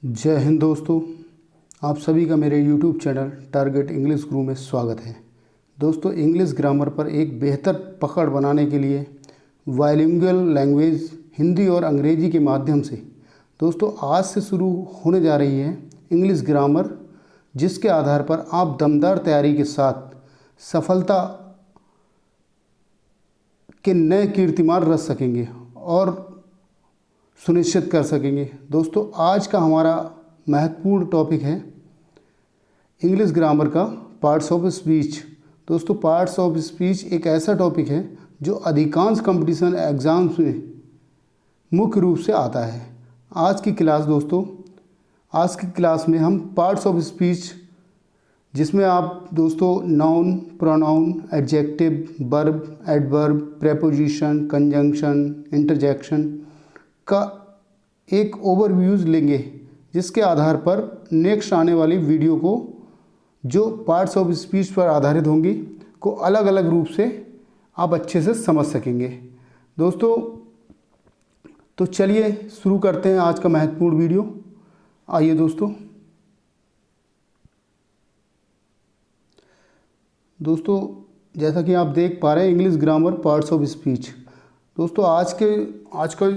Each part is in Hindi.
जय हिंद दोस्तों। आप सभी का मेरे YouTube चैनल टारगेट इंग्लिश गुरु में स्वागत है। दोस्तों, इंग्लिश ग्रामर पर एक बेहतर पकड़ बनाने के लिए बाइलिंगुअल लैंग्वेज हिंदी और अंग्रेजी के माध्यम से दोस्तों आज से शुरू होने जा रही है इंग्लिश ग्रामर, जिसके आधार पर आप दमदार तैयारी के साथ सफलता के नए कीर्तिमान रच सकेंगे और सुनिश्चित कर सकेंगे। दोस्तों, आज का हमारा महत्वपूर्ण टॉपिक है इंग्लिश ग्रामर का पार्ट्स ऑफ स्पीच। दोस्तों, पार्ट्स ऑफ स्पीच एक ऐसा टॉपिक है जो अधिकांश कंपटीशन एग्ज़ाम्स में मुख्य रूप से आता है। आज की क्लास में हम पार्ट्स ऑफ स्पीच, जिसमें आप दोस्तों noun, pronoun, adjective, verb, adverb, preposition, conjunction, interjection का एक ओवरव्यूज़ लेंगे, जिसके आधार पर नेक्स्ट आने वाली वीडियो को, जो पार्ट्स ऑफ स्पीच पर आधारित होंगी, को अलग अलग रूप से आप अच्छे से समझ सकेंगे। दोस्तों, तो चलिए शुरू करते हैं आज का महत्वपूर्ण वीडियो। आइए दोस्तों, जैसा कि आप देख पा रहे हैं English grammar parts of speech. दोस्तों, आज का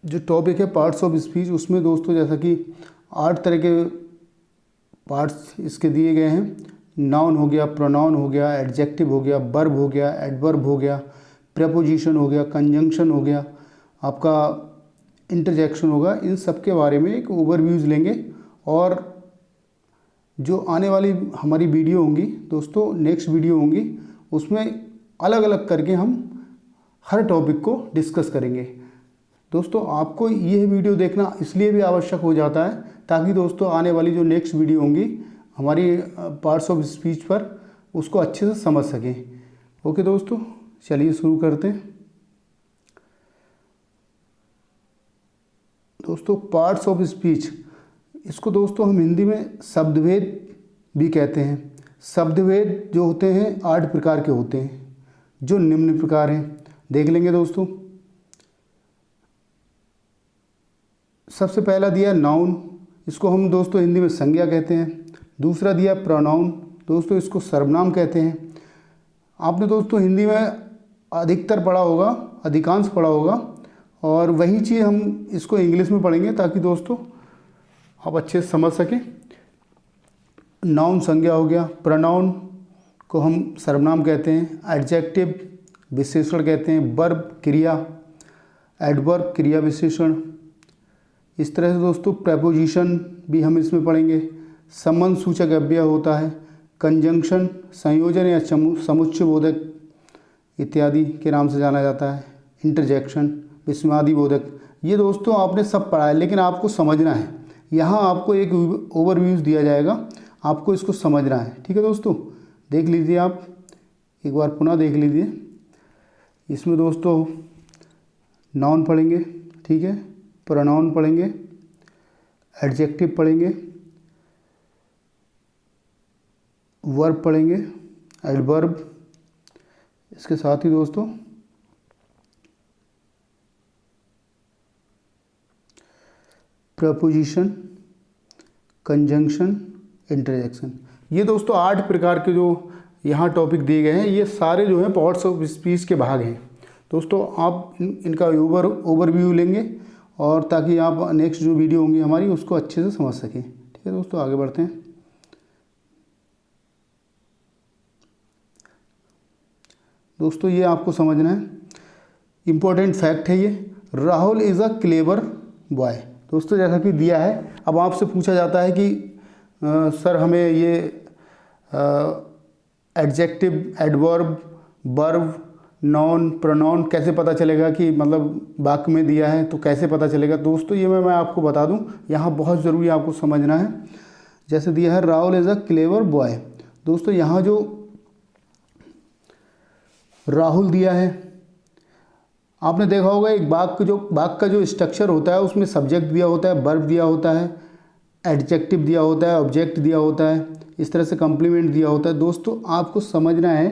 जो टॉपिक है पार्ट्स ऑफ स्पीच, उसमें दोस्तों जैसा कि 8 तरह के पार्ट्स इसके दिए गए हैं। नाउन हो गया, प्रोनाउन हो गया, एडजेक्टिव हो गया, वर्ब हो गया, एडवर्ब हो गया, प्रेपोजिशन हो गया, कंजंक्शन हो गया, आपका इंटरजेक्शन होगा। इन सब के बारे में एक ओवरव्यूज़ लेंगे और जो आने वाली हमारी वीडियो होंगी दोस्तों, नेक्स्ट वीडियो होंगी, उसमें अलग अलग करके हम हर टॉपिक को डिस्कस करेंगे। दोस्तों, आपको यह वीडियो देखना इसलिए भी आवश्यक हो जाता है ताकि दोस्तों आने वाली जो नेक्स्ट वीडियो होंगी हमारी पार्ट्स ऑफ स्पीच पर, उसको अच्छे से समझ सकें। ओके दोस्तों, चलिए शुरू करते हैं। दोस्तों, पार्ट्स ऑफ स्पीच, इसको दोस्तों हम हिंदी में शब्दभेद भी कहते हैं। शब्दभेद जो होते हैं 8 प्रकार के होते हैं, जो निम्न प्रकार हैं। देख लेंगे दोस्तों। सबसे पहला दिया नाउन, इसको हम दोस्तों हिंदी में संज्ञा कहते हैं। दूसरा दिया प्रोनाउन, दोस्तों इसको सर्वनाम कहते हैं। आपने दोस्तों हिंदी में अधिकतर पढ़ा होगा, अधिकांश पढ़ा होगा, और वही चीज़ हम इसको इंग्लिश में पढ़ेंगे ताकि दोस्तों आप अच्छे से समझ सकें। नाउन संज्ञा हो गया, प्रोनाउन को हम सर्वनाम कहते हैं, एडजेक्टिव विशेषण कहते हैं, वर्ब क्रिया, एडवर्ब क्रिया विशेषण। इस तरह से दोस्तों प्रेपोजिशन भी हम इसमें पढ़ेंगे। संबंध सूचक अव्यय होता है, कंजंक्शन संयोजन या समुच्चय बोधक इत्यादि के नाम से जाना जाता है, इंटरजेक्शन विस्मयादि बोधक। ये दोस्तों आपने सब पढ़ा है, लेकिन आपको समझना है। यहाँ आपको एक ओवरव्यूज़ दिया जाएगा, आपको इसको समझना है। ठीक है दोस्तों, देख लीजिए, आप एक बार पुनः देख लीजिए। इसमें दोस्तों नाउन पढ़ेंगे, ठीक है, प्रोनाउन पढ़ेंगे, एडजेक्टिव पढ़ेंगे, वर्ब पढ़ेंगे, एडवर्ब, इसके साथ ही दोस्तों प्रपोजिशन, कंजंक्शन, इंटरजेक्शन। ये दोस्तों 8 प्रकार के जो यहाँ टॉपिक दिए गए हैं, ये सारे जो हैं पार्ट्स ऑफ स्पीच के भाग हैं। दोस्तों, आप इनका ओवरव्यू लेंगे और ताकि आप नेक्स्ट जो वीडियो होंगी हमारी उसको अच्छे से समझ सकें। ठीक है दोस्तों, आगे बढ़ते हैं। दोस्तों, ये आपको समझना है, इम्पोर्टेंट फैक्ट है ये। Rahul is a clever boy. दोस्तों, जैसा कि दिया है, अब आपसे पूछा जाता है कि सर हमें ये adjective, adverb, verb, noun, pronoun कैसे पता चलेगा, कि मतलब वाक्य में दिया है तो कैसे पता चलेगा। दोस्तों, ये मैं आपको बता दूं, यहाँ बहुत ज़रूरी आपको समझना है। जैसे दिया है Rahul is a clever boy. दोस्तों, यहाँ जो राहुल दिया है, आपने देखा होगा एक वाक्य का जो स्ट्रक्चर होता है, उसमें सब्जेक्ट दिया होता है, वर्ब दिया होता है, एडजेक्टिव दिया होता है, ऑब्जेक्ट दिया होता है, इस तरह से कम्प्लीमेंट दिया होता है। दोस्तों, आपको समझना है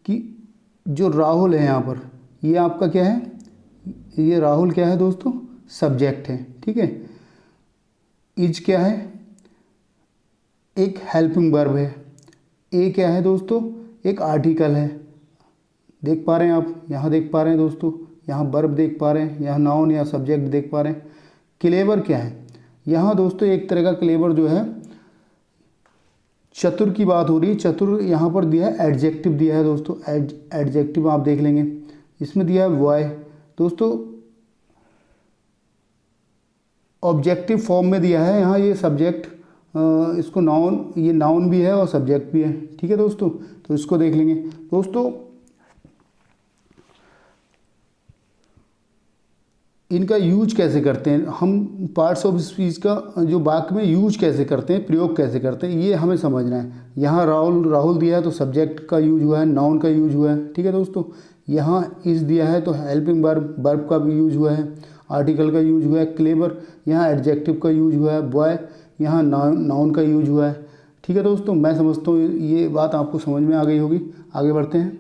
कि जो राहुल है यहाँ पर, ये आपका क्या है, ये राहुल क्या है दोस्तों, सब्जेक्ट है। ठीक है, इज क्या है, एक हेल्पिंग वर्ब है। ए क्या है दोस्तों, एक आर्टिकल है। देख पा रहे हैं आप, यहाँ देख पा रहे हैं दोस्तों, यहाँ वर्ब देख पा रहे हैं, यहाँ नाउन या सब्जेक्ट देख पा रहे हैं। क्लेवर क्या है, यहाँ दोस्तों एक तरह का क्लेवर जो है चतुर की बात हो रही है। चतुर यहाँ पर दिया है, एडजेक्टिव दिया है दोस्तों, एडजेक्टिव आप देख लेंगे। इसमें दिया है बॉय दोस्तों, ऑब्जेक्टिव फॉर्म में दिया है यहाँ, ये सब्जेक्ट, इसको नाउन, ये नाउन भी है और सब्जेक्ट भी है। ठीक है दोस्तों, तो इसको देख लेंगे दोस्तों। इनका यूज कैसे करते हैं हम, पार्ट्स ऑफ स्पीच का जो वाक्य में यूज कैसे करते हैं, प्रयोग कैसे करते हैं, ये हमें समझना है। यहाँ राहुल दिया है तो सब्जेक्ट का यूज हुआ है, नाउन का यूज हुआ है। ठीक है दोस्तों, यहाँ इज दिया है तो हेल्पिंग वर्ब का भी यूज हुआ है, आर्टिकल का यूज हुआ है। क्लेवर यहाँ एडजेक्टिव का यूज हुआ है। बॉय यहाँ नाउन का यूज हुआ है। ठीक है दोस्तों, मैं समझता हूँ ये बात आपको समझ में आ गई होगी। आगे बढ़ते हैं,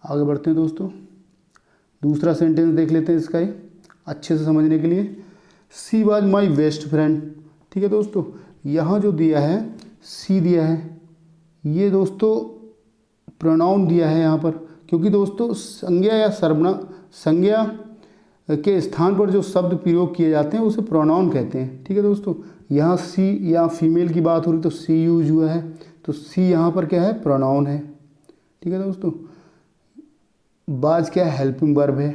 आगे बढ़ते हैं दोस्तों। दूसरा सेंटेंस देख लेते हैं इसका ही अच्छे से समझने के लिए। सी वॉज माई बेस्ट फ्रेंड। ठीक है दोस्तों, यहाँ जो दिया है सी दिया है, ये दोस्तों प्रोनाउन दिया है यहाँ पर, क्योंकि दोस्तों संज्ञा या सर्वनाम, संज्ञा के स्थान पर जो शब्द प्रयोग किए जाते हैं उसे प्रोनाउन कहते हैं। ठीक है दोस्तों, यहाँ सी या फीमेल की बात हो रही तो सी यूज हुआ है, तो सी यहाँ पर क्या है, प्रोनाउन है। ठीक है दोस्तों, बाज क्या है, हेल्पिंग वर्ब है।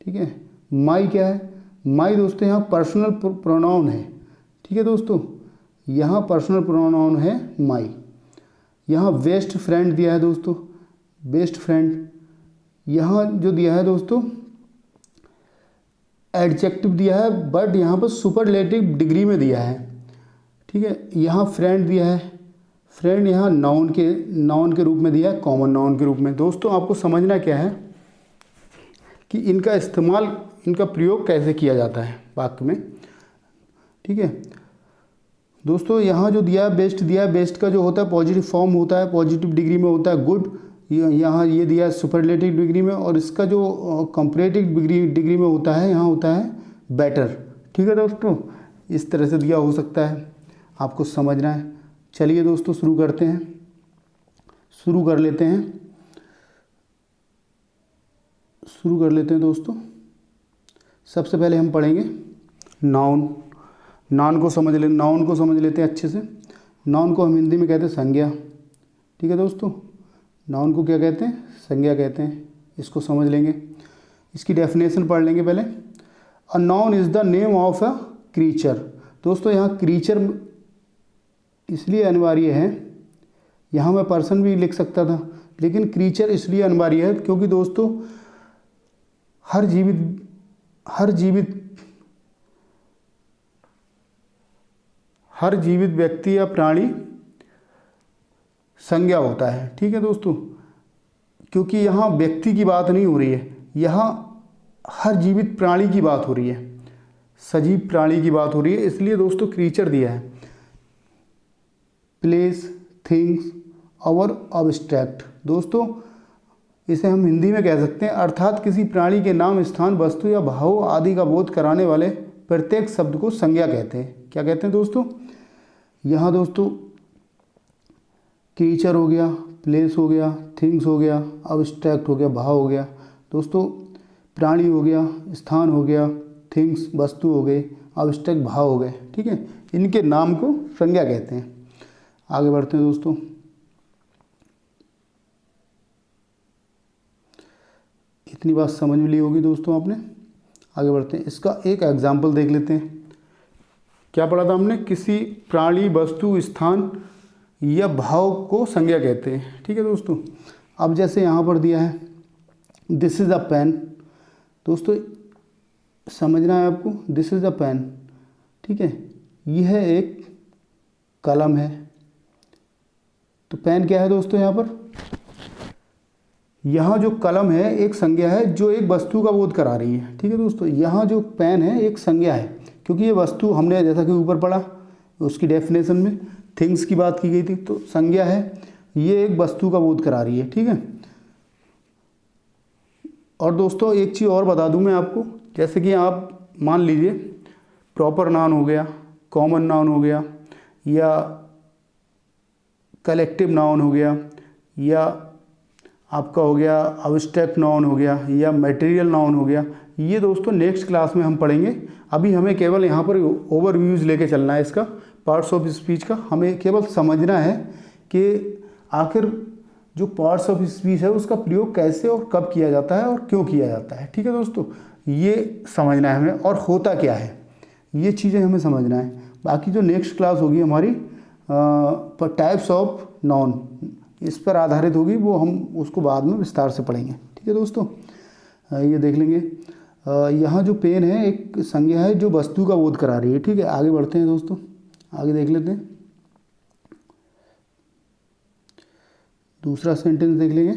ठीक है, माई क्या है, माई दोस्तों यहाँ पर्सनल प्रोनाउन है। ठीक है दोस्तों, यहाँ पर्सनल प्रोनाउन है माई। यहाँ बेस्ट फ्रेंड दिया है दोस्तों, बेस्ट फ्रेंड। यहाँ जो दिया है दोस्तों एडजेक्टिव दिया है, बट यहाँ पर सुपरलेटिव डिग्री में दिया है। ठीक है, यहाँ फ्रेंड दिया है, फ्रेंड यहाँ नाउन के रूप में दिया है, कॉमन नाउन के रूप में। दोस्तों आपको समझना क्या है कि इनका इस्तेमाल, इनका प्रयोग कैसे किया जाता है वाक्य में। ठीक है दोस्तों, यहाँ जो दिया है बेस्ट दिया है, बेस्ट का जो होता है पॉजिटिव फॉर्म होता है, पॉजिटिव डिग्री में होता है गुड। यहाँ ये दिया है सुपरलेटिव डिग्री में, और इसका जो कंपैरेटिव डिग्री में होता है, यहाँ होता है बेटर। ठीक है दोस्तों, इस तरह से दिया हो सकता है, आपको समझना है। चलिए दोस्तों शुरू करते हैं, शुरू कर लेते हैं दोस्तों। सबसे पहले हम पढ़ेंगे नाउन। नाउन को समझ लेते हैं अच्छे से। नाउन को हम हिंदी में कहते हैं संज्ञा। ठीक है दोस्तों, नाउन को क्या कहते हैं, संज्ञा कहते हैं। इसको समझ लेंगे, इसकी डेफिनेशन पढ़ लेंगे पहले। A noun is the name of a creature. दोस्तों यहाँ क्रीचर इसलिए अनिवार्य है, यहाँ मैं पर्सन भी लिख सकता था, लेकिन क्रीचर इसलिए अनिवार्य है क्योंकि दोस्तों हर जीवित व्यक्ति या प्राणी संज्ञा होता है। ठीक है दोस्तों, क्योंकि यहाँ व्यक्ति की बात नहीं हो रही है, यहाँ हर जीवित प्राणी की बात हो रही है, सजीव प्राणी की बात हो रही है, इसलिए दोस्तों क्रीचर दिया है। प्लेस, थिंग्स और अब्स्ट्रैक्ट। दोस्तों इसे हम हिंदी में कह सकते हैं, अर्थात किसी प्राणी के नाम, स्थान, वस्तु या भाव आदि का बोध कराने वाले प्रत्येक शब्द को संज्ञा कहते हैं। क्या कहते हैं दोस्तों, यहाँ दोस्तों क्रीचर हो गया, प्लेस हो गया, थिंग्स हो गया, अब्स्ट्रैक्ट हो गया, भाव हो गया। दोस्तों प्राणी हो गया, स्थान हो गया, थिंग्स वस्तु हो गए, अब्स्ट्रैक्ट भाव हो गए। ठीक है, इनके नाम को संज्ञा कहते हैं। आगे बढ़ते हैं दोस्तों। इतनी बात समझ में ली होगी दोस्तों आपने। आगे बढ़ते हैं, इसका एक एग्जाम्पल देख लेते हैं। क्या पढ़ा था हमने, किसी प्राणी, वस्तु, स्थान या भाव को संज्ञा कहते हैं। ठीक है दोस्तों, अब जैसे यहाँ पर दिया है दिस इज़ अ पेन। दोस्तों समझना है आपको, दिस इज़ अ पेन। ठीक है, यह एक कलम है। तो पेन क्या है दोस्तों, यहाँ पर, यहाँ जो कलम है एक संज्ञा है जो एक वस्तु का बोध करा रही है। ठीक है दोस्तों, यहाँ जो पेन है एक संज्ञा है, क्योंकि ये वस्तु हमने जैसा कि ऊपर पढ़ा उसकी डेफिनेशन में थिंग्स की बात की गई थी, तो संज्ञा है, ये एक वस्तु का बोध करा रही है। ठीक है, और दोस्तों एक चीज़ और बता दूं मैं आपको, जैसे कि आप मान लीजिए प्रॉपर नाउन हो गया, कॉमन नाउन हो गया, या कलेक्टिव नाउन हो गया, या आपका हो गया अब्स्ट्रैक्ट नाउन हो गया, या मटेरियल नाउन हो गया। ये दोस्तों नेक्स्ट क्लास में हम पढ़ेंगे। अभी हमें केवल यहाँ पर ओवरव्यूज़ लेके चलना है इसका, पार्ट्स ऑफ स्पीच का। हमें केवल समझना है कि आखिर जो पार्ट्स ऑफ स्पीच है उसका प्रयोग कैसे और कब किया जाता है और क्यों किया जाता है। ठीक है दोस्तों, ये समझना है हमें, और होता क्या है, ये चीज़ें हमें समझना है। बाकी जो नेक्स्ट क्लास होगी हमारी टाइप्स ऑफ नाउन, इस पर आधारित होगी, वो हम उसको बाद में विस्तार से पढ़ेंगे। ठीक है दोस्तों, ये देख लेंगे। यहाँ जो पेन है एक संज्ञा है जो वस्तु का बोध करा रही है। ठीक है, आगे बढ़ते हैं दोस्तों, आगे देख लेते हैं। दूसरा सेंटेंस देख लेंगे,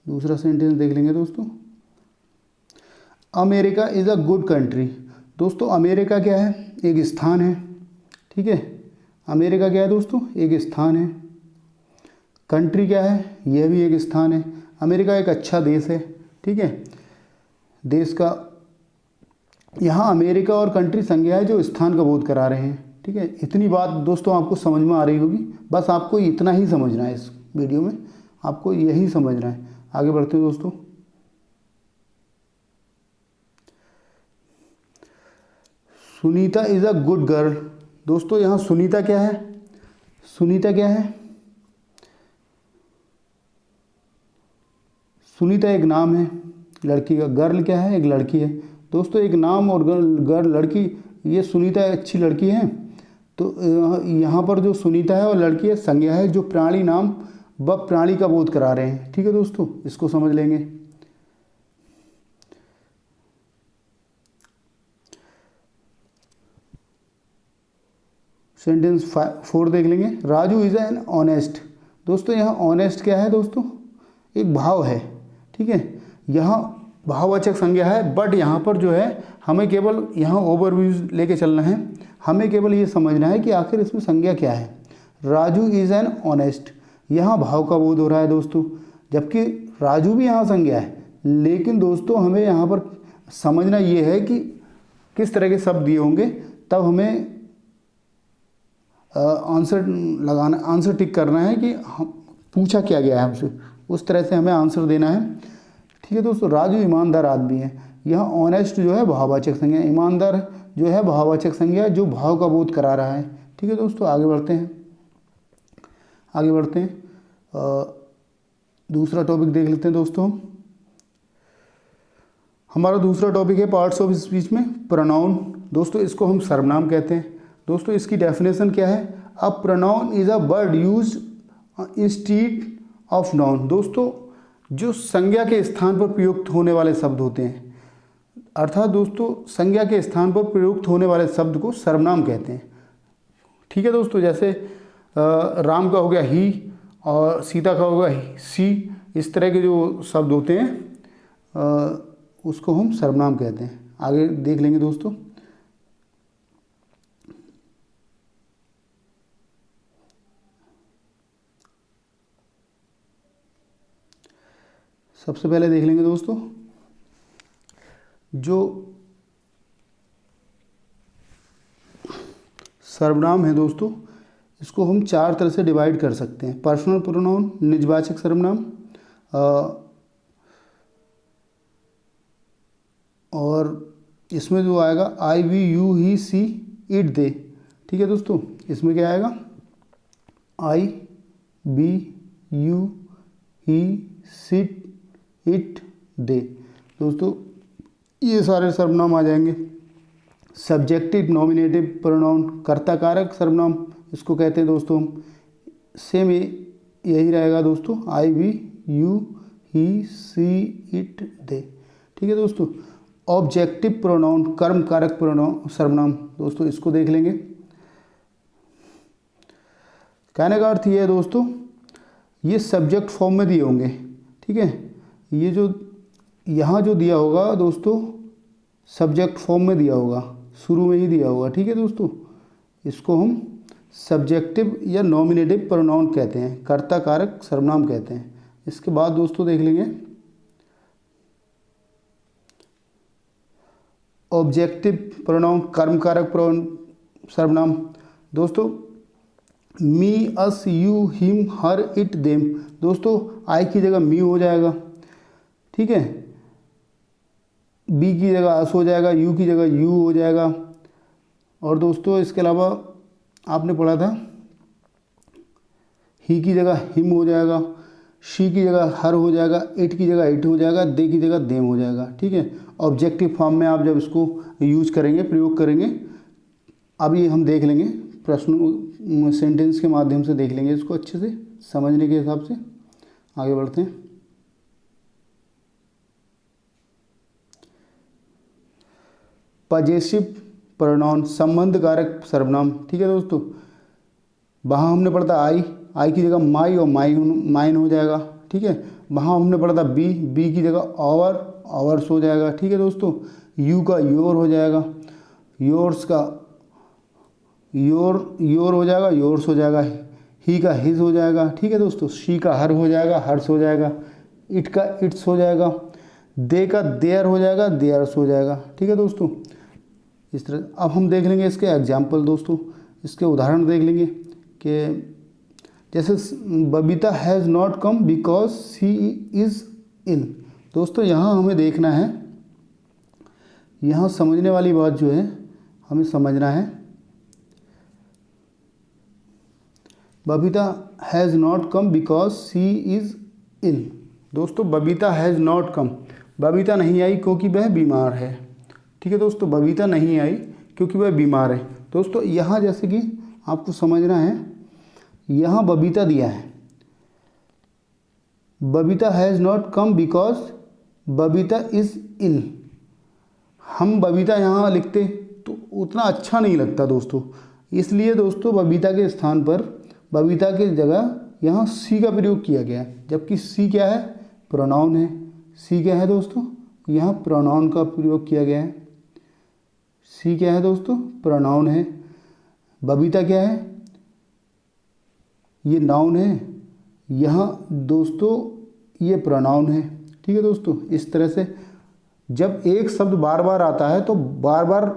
दूसरा सेंटेंस देख लेंगे दोस्तों। America is a good country. दोस्तों अमेरिका क्या है, एक स्थान है। ठीक है, अमेरिका क्या है दोस्तों, एक स्थान है। कंट्री क्या है, यह भी एक स्थान है। अमेरिका एक अच्छा देश है। ठीक है, देश का, यहाँ अमेरिका और कंट्री संज्ञा है जो स्थान का बोध करा रहे हैं। ठीक है, इतनी बात दोस्तों आपको समझ में आ रही होगी। बस आपको इतना ही समझना है, इस वीडियो में आपको यही समझना है। आगे बढ़ते हैं दोस्तों। Sunita is a good girl. दोस्तों यहाँ सुनीता क्या है, सुनीता क्या है, सुनीता एक नाम है लड़की का। गर्ल क्या है, एक लड़की है। दोस्तों एक नाम और गर्ल लड़की, ये सुनीता अच्छी लड़की है। तो यहाँ पर जो सुनीता है और लड़की है संज्ञा है जो प्राणी नाम व प्राणी का बोध करा रहे हैं। ठीक है दोस्तों, इसको समझ लेंगे। सेंटेंस 4 देख लेंगे। Raju is an honest. दोस्तों यहाँ ऑनेस्ट क्या है दोस्तों, एक भाव है। ठीक है, यहाँ भाववाचक संज्ञा है, बट यहाँ पर जो है हमें केवल यहाँ ओवरव्यूज लेके चलना है। हमें केवल ये समझना है कि आखिर इसमें संज्ञा क्या है। राजू इज़ एन ऑनेस्ट, यहाँ भाव का बोध हो रहा है दोस्तों, जबकि राजू भी यहाँ संज्ञा है। लेकिन दोस्तों हमें यहाँ पर समझना ये है कि किस तरह के शब्द दिए होंगे, तब हमें आंसर लगाना, आंसर टिक करना है कि हम पूछा क्या गया है हमसे, उस तरह से हमें आंसर देना है। ठीक है दोस्तों, राजू ईमानदार आदमी है। यहाँ ऑनेस्ट जो है भाववाचक संज्ञा, ईमानदार जो है भाववाचक संज्ञा जो भाव का बोध करा रहा है। ठीक है दोस्तों, आगे बढ़ते हैं, आगे बढ़ते हैं। दूसरा टॉपिक देख लेते हैं दोस्तों। हमारा दूसरा टॉपिक है पार्ट्स ऑफ स्पीच में प्रोनाउन। दोस्तों इसको हम सर्वनाम कहते हैं। दोस्तों इसकी डेफिनेशन क्या है, a pronoun is a word used instead of noun. दोस्तों जो संज्ञा के स्थान पर प्रयुक्त होने वाले शब्द होते हैं, अर्थात दोस्तों संज्ञा के स्थान पर प्रयुक्त होने वाले शब्द को सर्वनाम कहते हैं। ठीक है दोस्तों, जैसे राम का हो गया ही और सीता का होगा सी, इस तरह के जो शब्द होते हैं उसको हम सर्वनाम कहते हैं। आगे देख लेंगे दोस्तों। सबसे पहले देख लेंगे दोस्तों, जो सर्वनाम है दोस्तों, इसको हम 4 तरह से डिवाइड कर सकते हैं। पर्सनल प्रोनाउन, निजवाचक सर्वनाम, और इसमें जो आएगा I, we, you, he, she, it, they. ठीक है दोस्तों, इसमें क्या आएगा, I, we, you, he, she, it, they. दोस्तों ये सारे सर्वनाम आ जाएंगे। सब्जेक्टिव नॉमिनेटिव प्रोनाउन, कर्ता कारक सर्वनाम इसको कहते हैं दोस्तों। सेम यही रहेगा दोस्तों, I, we, you, he, she, it, they. ठीक है दोस्तों। ऑब्जेक्टिव प्रोनाउन, कर्म कारक प्रोनाउन सर्वनाम, दोस्तों इसको देख लेंगे। कहने का अर्थ ये है दोस्तों, ये सब्जेक्ट फॉर्म में दिए होंगे। ठीक है, ये जो यहाँ जो दिया होगा दोस्तों सब्जेक्ट फॉर्म में दिया होगा, शुरू में ही दिया होगा। ठीक है दोस्तों, इसको हम सब्जेक्टिव या नॉमिनेटिव प्रोनाउन कहते हैं, कर्ता कारक सर्वनाम कहते हैं। इसके बाद दोस्तों देख लेंगे ऑब्जेक्टिव प्रोनाउन कर्म कारक सर्वनाम। दोस्तों me, us, you, him, her, it, them. दोस्तों आई की जगह मी हो जाएगा, ठीक है, बी की जगह अस हो जाएगा, यू की जगह यू हो जाएगा। और दोस्तों इसके अलावा आपने पढ़ा था ही की जगह हिम हो जाएगा, शी की जगह हर हो जाएगा, इट की जगह इट हो जाएगा, दे की जगह देम हो जाएगा, ठीक है। ऑब्जेक्टिव फॉर्म में आप जब इसको यूज करेंगे, प्रयोग करेंगे, अब ये हम देख लेंगे प्रश्न सेंटेंस के माध्यम से देख लेंगे इसको अच्छे से समझने के हिसाब से। आगे बढ़ते हैं। पजेसिव प्रोनाउन संबंध कारक सर्वनाम, ठीक है दोस्तों। वहाँ हमने पढ़ा था आई की जगह माई और माइन हो जाएगा, ठीक है। वहाँ हमने पढ़ा था बी की जगह आवर्स हो जाएगा, ठीक है दोस्तों। यू का योर हो जाएगा, योर्स का योर हो जाएगा, योर्स हो जाएगा। ही का हिज हो जाएगा, ठीक है दोस्तों। शी का हर हो जाएगा, हर्स हो जाएगा। इट का इट्स हो जाएगा। दे का देयर हो जाएगा, देयर्स हो जाएगा, ठीक है दोस्तों। इस तरह अब हम देख लेंगे इसके एग्जाम्पल दोस्तों, इसके उदाहरण देख लेंगे कि जैसे Babita has not come because she is ill. दोस्तों यहाँ हमें देखना है, यहाँ समझने वाली बात जो है हमें समझना है, Babita has not come because she is ill. दोस्तों Babita has not come, Babita नहीं आई क्योंकि वह बीमार है, ठीक है दोस्तों। बबीता नहीं आई क्योंकि वह बीमार है। दोस्तों यहाँ जैसे कि आपको समझना है, यहाँ बबीता दिया है, Babita has not come because Babita is ill. हम बबीता यहाँ लिखते तो उतना अच्छा नहीं लगता दोस्तों, इसलिए दोस्तों बबीता के स्थान पर, बबीता की जगह यहाँ सी का प्रयोग किया गया है, जबकि सी क्या है, प्रोनाउन है। सी क्या है दोस्तों, यहाँ प्रोनाउन का प्रयोग किया गया है। सी क्या है दोस्तों, प्रोनाउन है। बबीता क्या है, ये नाउन है, यहाँ दोस्तों ये प्रोनाउन है, ठीक है दोस्तों। इस तरह से जब एक शब्द बार बार आता है तो बार बार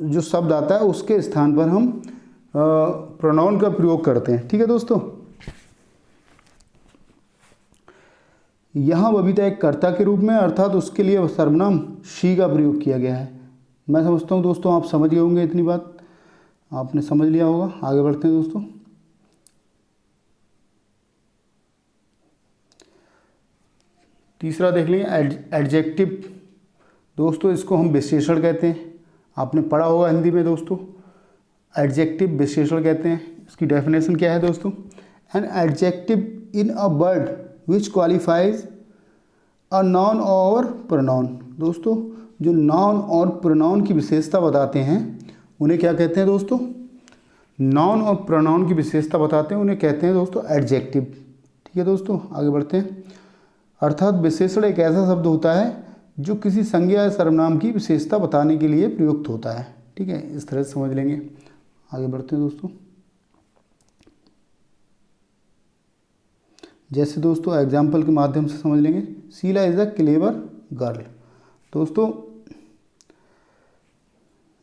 जो शब्द आता है उसके स्थान पर हम प्रोनाउन का प्रयोग करते हैं, ठीक है दोस्तों। यहाँ बबीता एक कर्ता के रूप में, अर्थात उसके लिए सर्वनाम शी का प्रयोग किया गया है। मैं समझता हूँ दोस्तों आप समझ गए होंगे, इतनी बात आपने समझ लिया होगा। आगे बढ़ते हैं दोस्तों। तीसरा देख लेंगे एडजेक्टिव। दोस्तों इसको हम विशेषण कहते हैं, आपने पढ़ा होगा हिंदी में दोस्तों। एडजेक्टिव विशेषण कहते हैं। इसकी डेफिनेशन क्या है दोस्तों, an adjective in a word which qualifies a noun और प्रोनाउन। दोस्तों जो नाउन और प्रोनाउन की विशेषता बताते हैं उन्हें क्या कहते हैं दोस्तों, नाउन और प्रोनाउन की विशेषता बताते हैं उन्हें कहते हैं दोस्तों एडजेक्टिव, ठीक है दोस्तों। आगे बढ़ते हैं। अर्थात विशेषण एक ऐसा शब्द होता है जो किसी संज्ञा या सर्वनाम की विशेषता बताने के लिए प्रयुक्त होता है, ठीक है। इस तरह से समझ लेंगे। आगे बढ़ते हैं दोस्तों। जैसे दोस्तों एग्जाम्पल के माध्यम से समझ लेंगे। Sheela is a clever girl. दोस्तों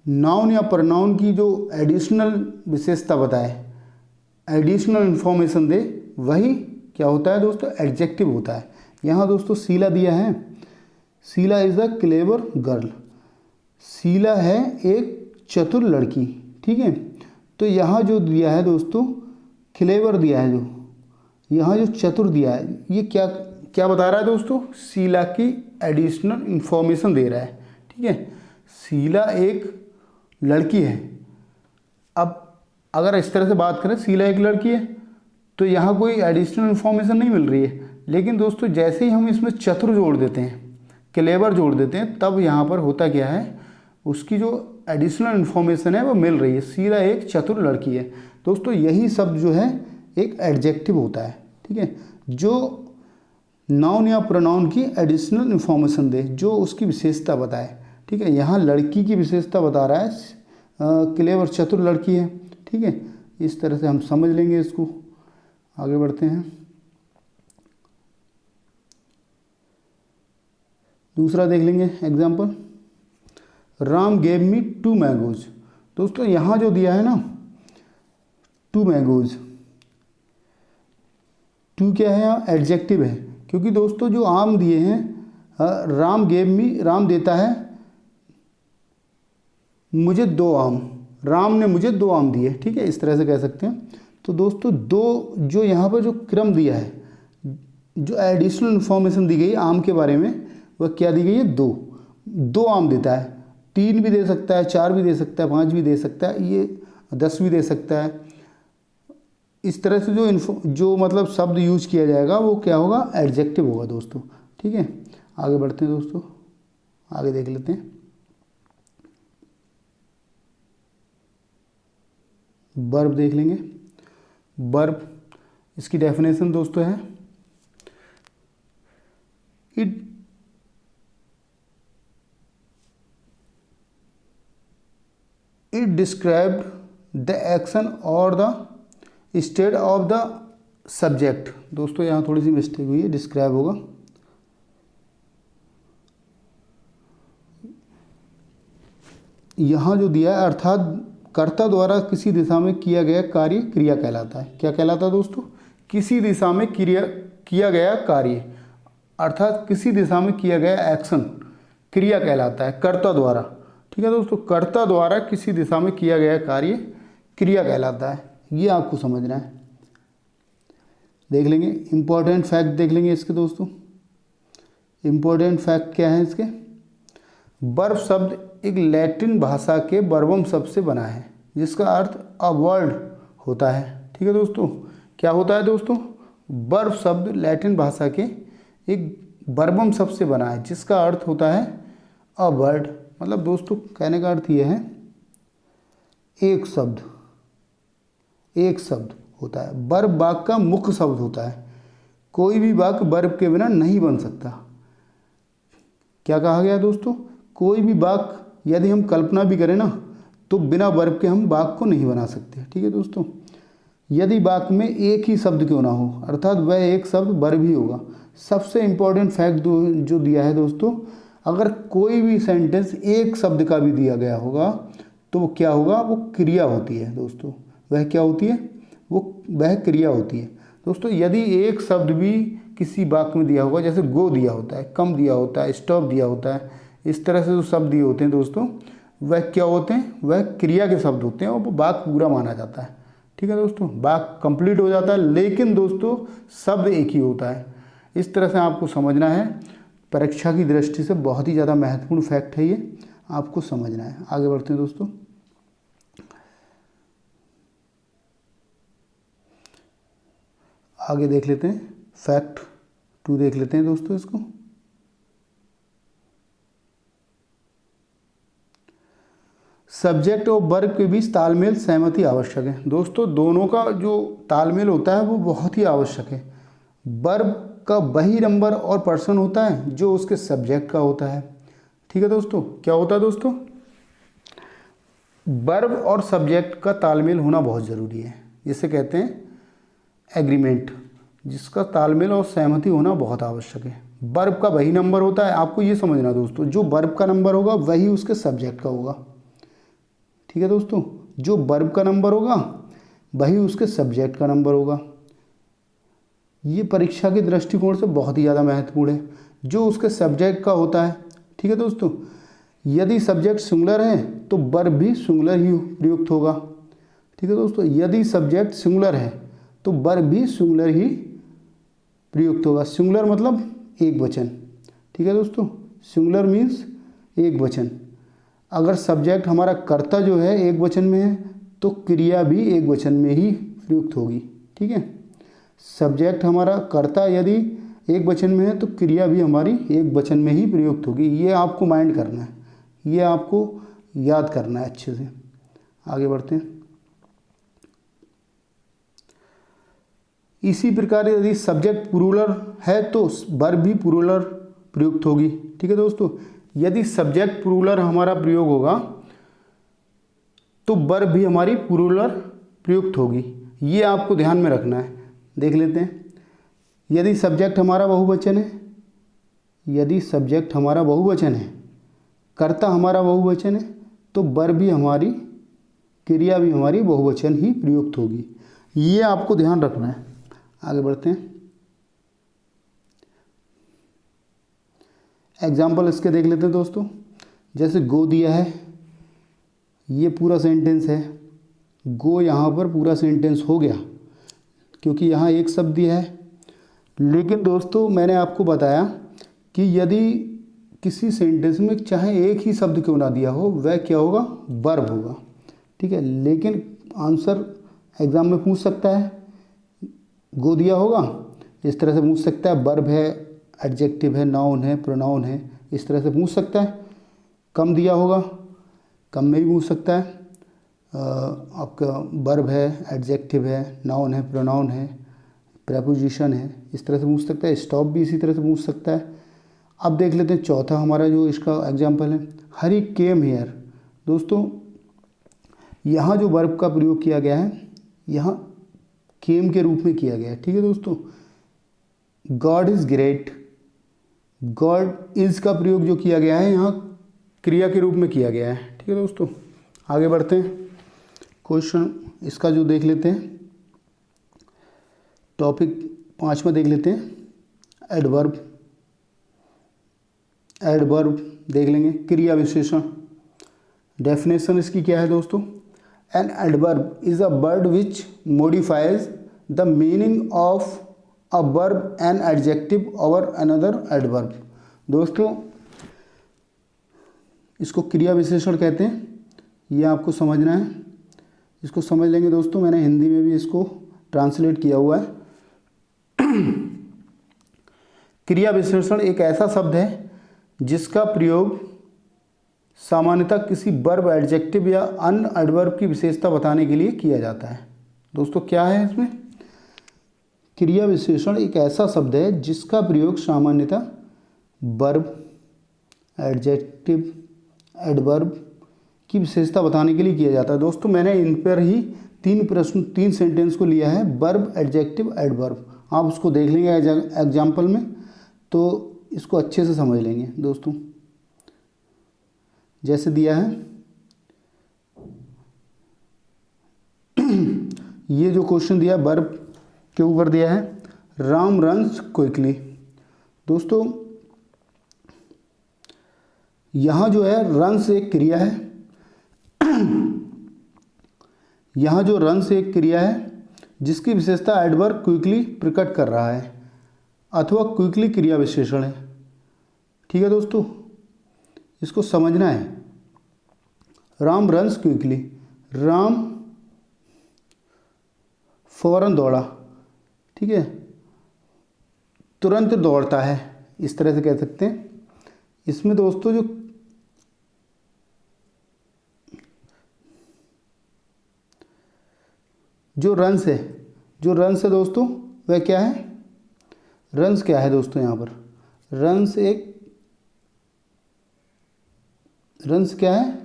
नाउन या प्रोनाउन की जो एडिशनल विशेषता बताए, एडिशनल इन्फॉर्मेशन दे, वही क्या होता है दोस्तों, एडजेक्टिव होता है। यहाँ दोस्तों शीला दिया है, Sheela is a clever girl. Sheela है एक चतुर लड़की, ठीक है। तो यहाँ जो दिया है दोस्तों क्लेवर दिया है, जो यहाँ जो चतुर दिया है, ये क्या क्या बता रहा है दोस्तों, शीला की एडिशनल इन्फॉर्मेशन दे रहा है, ठीक है। शीला एक लड़की है। अब अगर इस तरह से बात करें, शीला एक लड़की है तो यहाँ कोई एडिशनल इन्फॉर्मेशन नहीं मिल रही है। लेकिन दोस्तों जैसे ही हम इसमें चतुर जोड़ देते हैं, क्लेवर जोड़ देते हैं, तब यहाँ पर होता क्या है, उसकी जो एडिशनल इन्फॉर्मेशन है वो मिल रही है। शीला एक चतुर लड़की है। दोस्तों यही शब्द जो है एक एडजेक्टिव होता है, ठीक है, जो नाउन या प्रोनाउन की एडिशनल इन्फॉर्मेशन दे, जो उसकी विशेषता बताए, ठीक है। यहाँ लड़की की विशेषता बता रहा है, क्लेवर चतुर लड़की है, ठीक है। इस तरह से हम समझ लेंगे इसको। आगे बढ़ते हैं। दूसरा देख लेंगे example. Ram gave me 2 mangoes. दोस्तों यहाँ जो दिया है ना 2 मैंगोज, 2 क्या है यहाँ एडजेक्टिव है, क्योंकि दोस्तों जो आम दिए हैं राम गेव मी, राम देता है मुझे 2 आम, राम ने मुझे 2 आम दिए, ठीक है, इस तरह से कह सकते हैं। तो दोस्तों दो जो यहाँ पर जो क्रम दिया है, जो एडिशनल इन्फॉर्मेशन दी गई आम के बारे में, वह क्या दी गई है 2 आम देता है। 3 भी दे सकता है, 4 भी दे सकता है, 5 भी दे सकता है, ये 10 भी दे सकता है। इस तरह से जो मतलब शब्द यूज किया जाएगा वो क्या होगा एडजेक्टिव होगा दोस्तों, ठीक है। आगे बढ़ते हैं दोस्तों, आगे देख लेते हैं। वर्ब देख लेंगे। वर्ब इसकी डेफिनेशन दोस्तों है इट डिस्क्राइब द एक्शन और the state of the subject. दोस्तों यहाँ थोड़ी सी मिस्टेक हुई है, डिस्क्राइब होगा। यहाँ जो दिया है अर्थात कर्ता द्वारा किसी दिशा में किया गया कार्य क्रिया कहलाता है। क्या कहलाता है दोस्तों? किसी दिशा में किया गया कार्य, अर्थात किसी दिशा में किया गया एक्शन क्रिया कहलाता है कर्ता द्वारा, ठीक है दोस्तों। कर्ता द्वारा किसी दिशा में किया गया कार्य क्रिया कहलाता है, ये आपको समझना है। देख लेंगे इम्पोर्टेंट फैक्ट, देख लेंगे इसके दोस्तों। इम्पोर्टेंट फैक्ट क्या है इसके? वर्ब शब्द एक लैटिन भाषा के वर्बम शब्द से बना है, जिसका अर्थ अ वर्ड होता है, ठीक है दोस्तों। क्या होता है दोस्तों? वर्ब शब्द लैटिन भाषा के एक वर्बम शब्द से बना है, जिसका अर्थ होता है अ वर्ड। मतलब दोस्तों कहने का अर्थ यह है एक शब्द होता है। वर्ब वाक्य का मुख्य शब्द होता है। कोई भी वाक्य वर्ब के बिना नहीं बन सकता। क्या कहा गया दोस्तों? कोई भी वाक्य यदि हम कल्पना भी करें ना, तो बिना वर्ब के हम वाक्य को नहीं बना सकते, ठीक है दोस्तों। यदि वाक्य में एक ही शब्द क्यों ना हो, अर्थात वह एक शब्द वर्ब ही होगा। सबसे इम्पोर्टेंट फैक्ट जो दिया है दोस्तों, अगर कोई भी सेंटेंस एक शब्द का भी दिया गया होगा तो वो क्या होगा? वो क्रिया होती है दोस्तों। वह क्या होती है? वह क्रिया होती है दोस्तों। यदि एक शब्द भी किसी वाक्य में दिया होगा, जैसे गो दिया होता है, कम दिया होता है, स्टॉप दिया होता है, इस तरह से जो शब्द दिए होते हैं दोस्तों, वह क्या होते हैं? वह क्रिया के शब्द होते हैं और वो वाक्य पूरा माना जाता है, ठीक है दोस्तों। वाक्य कंप्लीट हो जाता है, लेकिन दोस्तों शब्द एक ही होता है। इस तरह से आपको समझना है। परीक्षा की दृष्टि से बहुत ही ज़्यादा महत्वपूर्ण फैक्ट है, ये आपको समझना है। आगे बढ़ते हैं दोस्तों। आगे देख लेते हैं, फैक्ट 2 देख लेते हैं दोस्तों इसको। सब्जेक्ट और वर्ब के बीच तालमेल सहमति आवश्यक है। दोस्तों दोनों का जो तालमेल होता है वो बहुत ही आवश्यक है। वर्ब का वही नंबर और पर्सन होता है जो उसके सब्जेक्ट का होता है, ठीक है दोस्तों। क्या होता है दोस्तों? वर्ब और सब्जेक्ट का तालमेल होना बहुत ज़रूरी है, जिसे कहते हैं एग्रीमेंट, जिसका तालमेल और सहमति होना बहुत आवश्यक है। वर्ब का वही नंबर होता है, आपको ये समझना दोस्तों, जो वर्ब का नंबर होगा वही उसके सब्जेक्ट का होगा, ठीक है दोस्तों। जो वर्ब का नंबर होगा वही उसके सब्जेक्ट का नंबर होगा। ये परीक्षा के दृष्टिकोण से बहुत ही ज़्यादा महत्वपूर्ण है। जो उसके सब्जेक्ट का होता है, ठीक है दोस्तों। यदि सब्जेक्ट सिंगुलर है तो वर्ब भी सिंगुलर ही प्रयुक्त होगा, ठीक है दोस्तों। यदि सब्जेक्ट सिंगुलर है तो वर्ब भी सिंगुलर ही प्रयुक्त होगा। सिंगुलर मतलब एक वचन, ठीक है दोस्तों। सिंगुलर मीन्स एक वचन। अगर सब्जेक्ट हमारा कर्ता जो है एक वचन में है तो क्रिया भी एक वचन में ही प्रयुक्त होगी, ठीक है। सब्जेक्ट हमारा कर्ता यदि एक वचन में है तो क्रिया भी हमारी एक वचन में ही प्रयुक्त होगी। ये आपको माइंड करना है, ये आपको याद करना है अच्छे से। आगे बढ़ते हैं। इसी प्रकार यदि सब्जेक्ट प्लूरल है तो वर्ब भी प्लूरल प्रयुक्त होगी, ठीक है दोस्तों। यदि सब्जेक्ट प्लूरल हमारा प्रयोग होगा तो वर्ब भी हमारी प्लूरल प्रयुक्त होगी। ये आपको ध्यान में रखना है। देख लेते हैं। यदि सब्जेक्ट हमारा बहुवचन है, यदि सब्जेक्ट हमारा बहुवचन है, कर्ता हमारा बहुवचन है तो वर्ब भी हमारी, क्रिया भी हमारी बहुवचन ही प्रयुक्त होगी। ये आपको ध्यान रखना है। आगे बढ़ते हैं, एग्जाम्पल इसके देख लेते हैं दोस्तों। जैसे गो दिया है, ये पूरा सेंटेंस है, गो यहाँ पर पूरा सेंटेंस हो गया क्योंकि यहाँ एक शब्द दिया है। लेकिन दोस्तों मैंने आपको बताया कि यदि किसी सेंटेंस में चाहे एक ही शब्द क्यों ना दिया हो, वह क्या होगा, वर्ब होगा, ठीक है। लेकिन आंसर एग्जाम में पूछ सकता है, गो दिया होगा, इस तरह से पूछ सकता है, वर्ब है, एडजेक्टिव है, नाउन है, प्रोनाउन है, इस तरह से पूछ सकता है। कम दिया होगा, कम में भी पूछ सकता है, आपका वर्ब है, एडजेक्टिव है, नाउन है, प्रोनाउन है, प्रेपोजिशन है, इस तरह से पूछ सकता है। स्टॉप भी इसी तरह से पूछ सकता है। अब देख लेते हैं चौथा हमारा जो इसका एग्जाम्पल है, हरी केम हियर। दोस्तों यहाँ जो वर्ब का प्रयोग किया गया है, यहाँ केम के रूप में किया गया है, ठीक है दोस्तों। God is great, God is का प्रयोग जो किया गया है यहाँ क्रिया के रूप में किया गया है, ठीक है दोस्तों। आगे बढ़ते हैं, क्वेश्चन इसका जो देख लेते हैं, टॉपिक 5 में देख लेते हैं, एडवर्ब। एडवर्ब देख लेंगे, क्रिया विशेषण। डेफिनेशन इसकी क्या है दोस्तों, an adverb is a word which modifies the meaning of a verb an adjective over another adverb. दोस्तों इसको क्रिया विशेषण कहते हैं, ये आपको समझना है। इसको समझ लेंगे दोस्तों, मैंने हिंदी में भी इसको ट्रांसलेट किया हुआ है। क्रिया विशेषण एक ऐसा शब्द है जिसका प्रयोग सामान्यतः किसी वर्ब, एडजेक्टिव या अन्य एडवर्ब की विशेषता बताने के लिए किया जाता है। दोस्तों क्या है इसमें, क्रिया विशेषण एक ऐसा शब्द है जिसका प्रयोग सामान्यतः वर्ब, एडजेक्टिव, एडवर्ब की विशेषता बताने के लिए किया जाता है। दोस्तों मैंने इन पर ही 3 सेंटेंस को लिया है, वर्ब, एडजेक्टिव, एडवर्ब। आप उसको देख लेंगे एग्जाम्पल में तो इसको अच्छे से समझ लेंगे दोस्तों। जैसे दिया है, ये जो क्वेश्चन दिया वर्ब के ऊपर दिया है, राम रन्स क्विकली। दोस्तों यहाँ जो है रन्स एक क्रिया है, यहाँ जो रन्स एक क्रिया है जिसकी विशेषता एडवर्ब क्विकली प्रकट कर रहा है अथवा क्विकली क्रिया विशेषण है, ठीक है दोस्तों। इसको समझना है। राम रन्स क्विकली, राम फौरन दौड़ा, ठीक है, तुरंत दौड़ता है, इस तरह से कह सकते हैं। इसमें दोस्तों जो रन्स है दोस्तों वह क्या है, रन्स क्या है दोस्तों, यहाँ पर रन्स क्या है,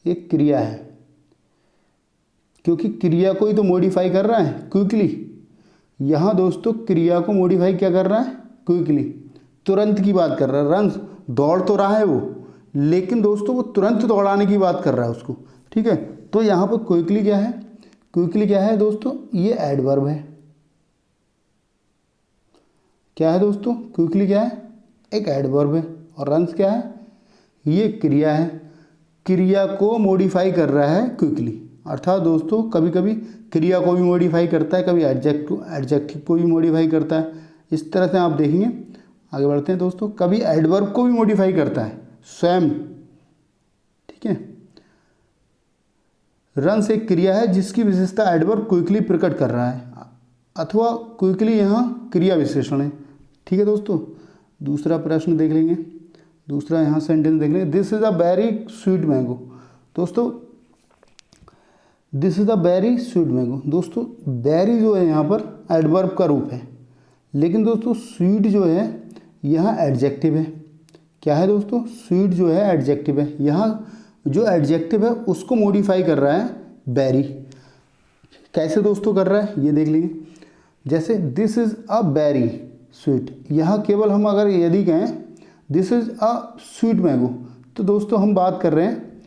एक क्रिया है, क्योंकि क्रिया को ही तो मॉडिफाई कर रहा है क्विकली। यहाँ दोस्तों क्रिया को मॉडिफाई क्या कर रहा है, क्विकली, तुरंत की बात कर रहा है। रन्स दौड़ तो रहा है वो, लेकिन दोस्तों वो तुरंत दौड़ाने की बात कर रहा है उसको, ठीक है। तो यहाँ पर क्विकली क्या है, क्विकली क्या है दोस्तों, ये एडवर्ब है। क्या है दोस्तों, क्विकली क्या है, एक एडवर्ब है। और रन्स क्या है, ये क्रिया है, क्रिया को मॉडिफाई कर रहा है क्विकली। अर्थात दोस्तों कभी कभी क्रिया को भी मॉडिफाई करता है, कभी एडजेक्टिव को भी मॉडिफाई करता है। इस तरह से आप देखेंगे। आगे बढ़ते हैं दोस्तों, कभी एडवर्ब को भी मॉडिफाई करता है स्वयं, ठीक है। रन्स एक क्रिया है जिसकी विशेषता एडवर्ब क्विकली प्रकट कर रहा है अथवा क्विकली यहाँ क्रिया विशेषण है, ठीक है दोस्तों। दूसरा प्रश्न देख लेंगे, दूसरा यहाँ सेंटेंस देख लेंगे, this is a very sweet mango. दोस्तों this is a very sweet mango, दोस्तों वेरी जो है यहाँ पर एडवर्ब का रूप है, लेकिन दोस्तों स्वीट जो है यहाँ एडजेक्टिव है। क्या है दोस्तों, स्वीट जो है एडजेक्टिव है। यहाँ जो एडजेक्टिव है उसको मॉडिफाई कर रहा है वेरी। कैसे दोस्तों कर रहा है ये देख लेंगे। जैसे this is a very sweet, यहाँ केवल हम अगर यदि कहें this is a sweet mango तो दोस्तों हम बात कर रहे हैं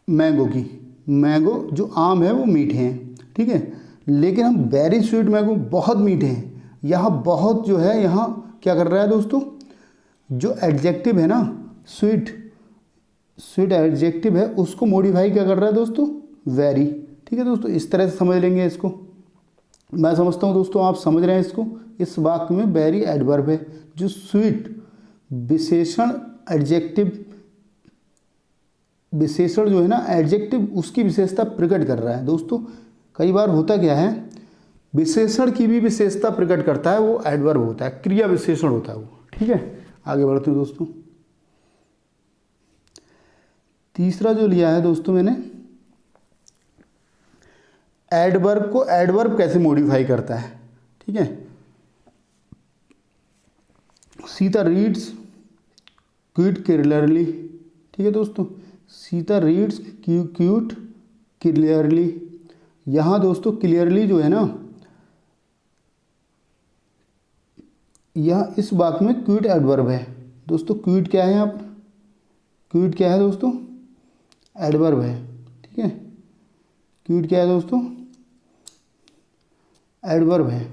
मैंगो की। मैंगो जो आम है वो मीठे हैं, ठीक है, लेकिन हम वेरी स्वीट मैंगो बहुत मीठे हैं। यहाँ बहुत जो है, यहाँ क्या कर रहा है दोस्तों, जो एडजेक्टिव है ना स्वीट, स्वीट एडजेक्टिव है उसको मॉडिफाई क्या कर रहा है दोस्तों, वेरी। ठीक है दोस्तों, इस तरह से समझ लेंगे इसको। मैं समझता हूँ दोस्तों आप समझ रहे हैं इसको। इस वाक्य में वेरी एडवर्ब है, जो स्वीट विशेषण एडजेक्टिव, विशेषण जो है ना एडजेक्टिव, उसकी विशेषता प्रकट कर रहा है। दोस्तों कई बार होता क्या है, विशेषण की भी विशेषता प्रकट करता है, वो एडवर्ब होता है, क्रिया विशेषण होता है वो। ठीक है, आगे बढ़ते हैं दोस्तों। तीसरा जो लिया है दोस्तों मैंने, एडवर्ब को एडवर्ब कैसे मॉडिफाई करता है। ठीक है, सीता रीड्स क्यूट क्लियरली। ठीक है दोस्तों, सीता रीड्स क्यूट क्लियरली। यहाँ दोस्तों क्लियरली जो है ना, यह इस वाक्य में क्यूट एडवर्ब है। दोस्तों क्यूट क्या है यहाँ पर, क्यूट क्या है दोस्तों, एडवर्ब है। ठीक है, क्यूट क्या है दोस्तों, एडवर्ब है,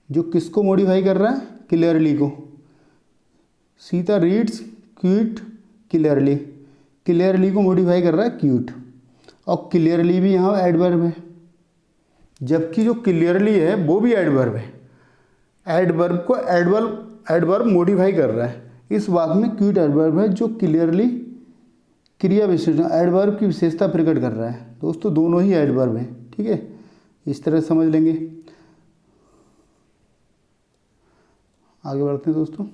जो किसको मॉडिफाई कर रहा है, क्लियरली को। Sita reads cute clearly, clearly को मॉडिफाई कर रहा है क्यूट, और क्लियरली भी यहाँ एडवर्ब है, जबकि जो क्लियरली है वो भी एडवर्ब है। एडवर्ब को एडवर्ब मॉडिफाई कर रहा है। इस वाक्य में क्यूट एडवर्ब है, जो क्लियरली क्रिया विशेषण एडवर्ब की विशेषता प्रकट कर रहा है। दोस्तों दोनों ही एडवर्ब हैं। ठीक है, इस तरह से समझ लेंगे। आगे बढ़ते हैं दोस्तों।